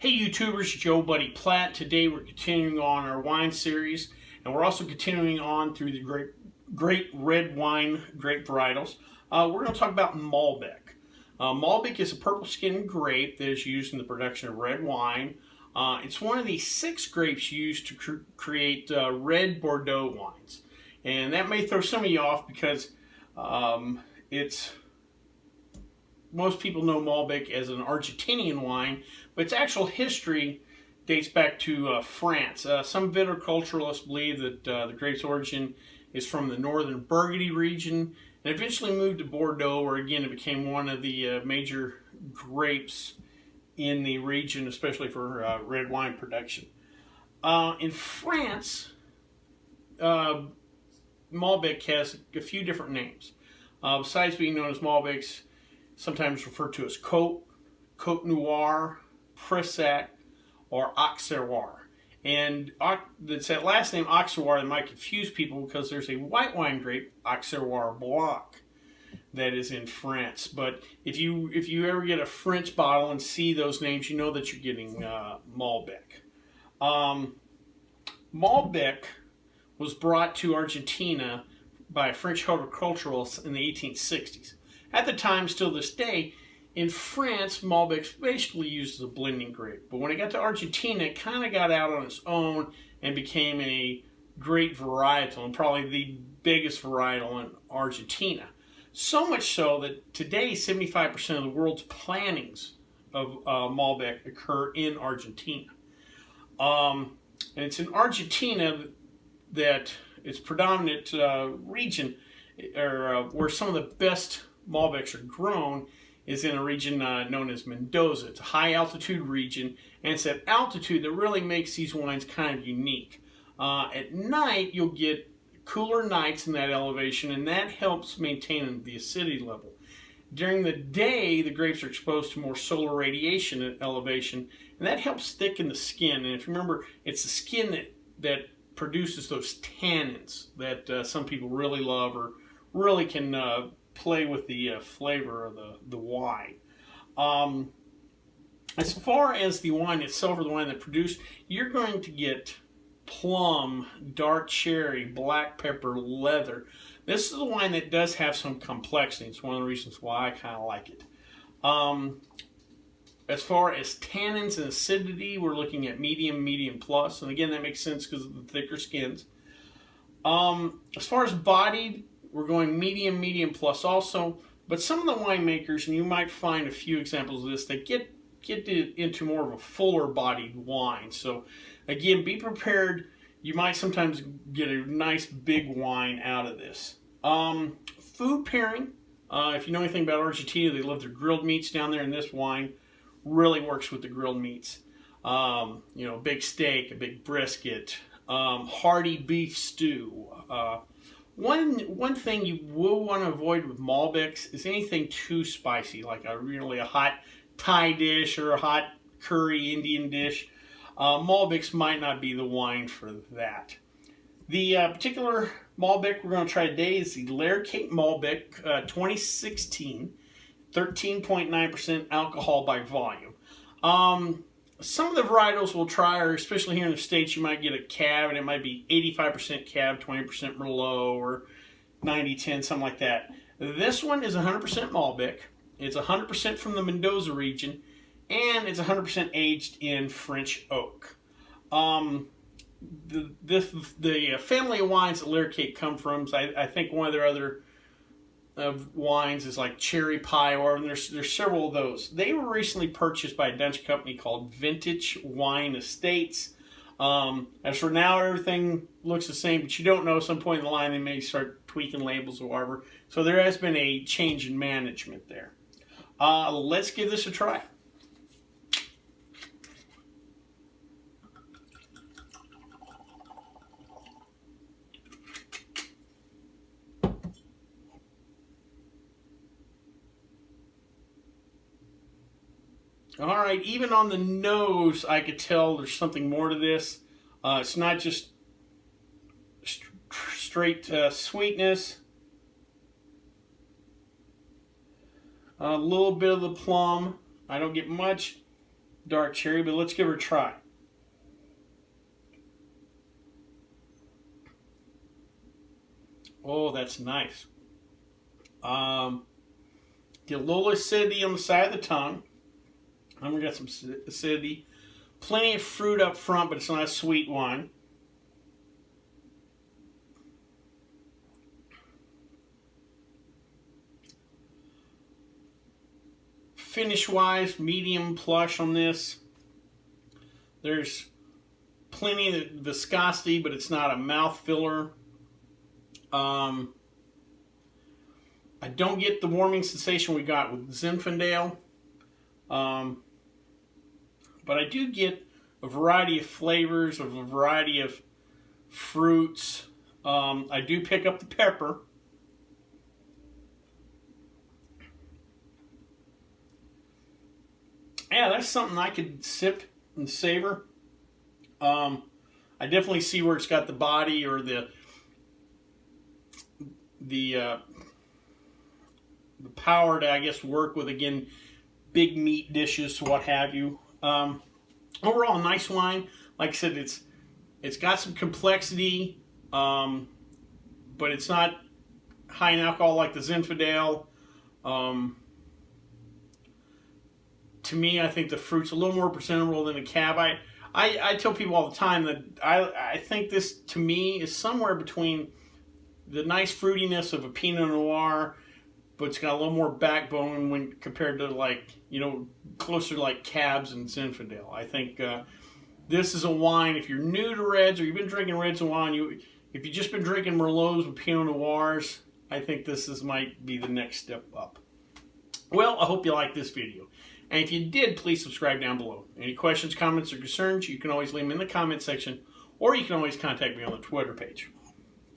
Hey YouTubers, Joe Buddy Platt. Today we're continuing on our wine series, and we're also continuing on through the great red wine grape varietals. We're going to talk about Malbec. Malbec is a purple-skinned grape that is used in the production of red wine. It's one of the 6 grapes used to create red Bordeaux wines, and that may throw some of you off because most people know Malbec as an Argentinian wine, but its actual history dates back to France. Some viticulturalists believe that the grape's origin is from the northern Burgundy region and eventually moved to Bordeaux, where again it became one of the major grapes in the region, especially for red wine production. In France, Malbec has a few different names. Besides being known as Malbecs, sometimes referred to as Côte Noire, Pressac, or Auxerrois. And it's that last name, Auxerrois, that might confuse people because there's a white wine grape, Auxerrois Blanc, that is in France. But if you ever get a French bottle and see those names, you know that you're getting Malbec. Malbec was brought to Argentina by a French horticulturalist in the 1860s. At the time, still this day, in France, Malbec's basically used as a blending grape. But when it got to Argentina, it kind of got out on its own and became a great varietal, and probably the biggest varietal in Argentina. So much so that today, 75% of the world's plantings of Malbec occur in Argentina. And it's in Argentina that its predominant region, or where some of the best Malbecs are grown, is in a region known as Mendoza. It's a high altitude region, and it's that altitude that really makes these wines kind of unique. At night, you'll get cooler nights in that elevation, and that helps maintain the acidity level. During the day, the grapes are exposed to more solar radiation at elevation, and that helps thicken the skin. And if you remember, it's the skin that produces those tannins that some people really love or really can play with the flavor of the wine. As far as the wine itself, or the wine that produced, you're going to get plum, dark cherry, black pepper, leather. This is a wine that does have some complexity. It's one of the reasons why I kind of like it. As far as tannins and acidity, we're looking at medium plus, and again that makes sense because of the thicker skins. As far as bodied, we're going medium plus also, but some of the winemakers, and you might find a few examples of this, they get into more of a fuller bodied wine. So again, be prepared. You might sometimes get a nice big wine out of this. Food pairing, if you know anything about Argentina, they love their grilled meats down there, and this wine really works with the grilled meats. A big steak, a big brisket, hearty beef stew. One thing you will want to avoid with Malbecs is anything too spicy, like a hot Thai dish or a hot curry Indian dish. Malbecs might not be the wine for that. The particular Malbec we're going to try today is the Layer Cake Malbec 2016, 13.9% alcohol by volume. Some of the varietals we'll try, or especially here in the States, you might get a cab, and it might be 85% cab, 20% Merlot, or 90-10, something like that. This one is 100% Malbec. It's 100% from the Mendoza region, and it's 100% aged in French oak. The family of wines that Layer Cake come from, I think one of their other wines is like cherry pie, or there's several of those. They were recently purchased by a Dutch company called Vintage Wine Estates. As for now, everything looks the same, but you don't know, at some point in the line they may start tweaking labels or whatever. So there has been a change in management there. Let's give this a try. All right, even on the nose, I could tell there's something more to this. It's not just straight sweetness. A little bit of the plum. I don't get much. dark cherry, but let's give her a try. Oh, that's nice. Get a little acidity on the side of the tongue. I'm going to get some acidity. Plenty of fruit up front, but it's not a sweet wine. Finish-wise, medium plush on this. There's plenty of viscosity, but it's not a mouth filler. I don't get the warming sensation we got with Zinfandel. But I do get a variety of flavors, a variety of fruits. I do pick up the pepper. Yeah, that's something I could sip and savor. I definitely see where it's got the body or the power to, I guess, work with, again, big meat dishes, what have you. Overall, nice wine. Like I said, it's got some complexity, but it's not high in alcohol like the Zinfandel. To me, I think the fruit's a little more presentable than a Cab. I tell people all the time that I think this, to me, is somewhere between the nice fruitiness of a Pinot Noir, but it's got a little more backbone when compared to, like, you know, closer to like Cabs and Zinfandel. I think this is a wine, if you're new to reds or you've been drinking reds and wine, if you've just been drinking Merlots and Pinot Noirs, I think this might be the next step up. Well, I hope you liked this video. And if you did, please subscribe down below. Any questions, comments, or concerns, you can always leave them in the comment section, or you can always contact me on the Twitter page.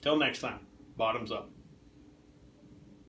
Till next time, bottoms up.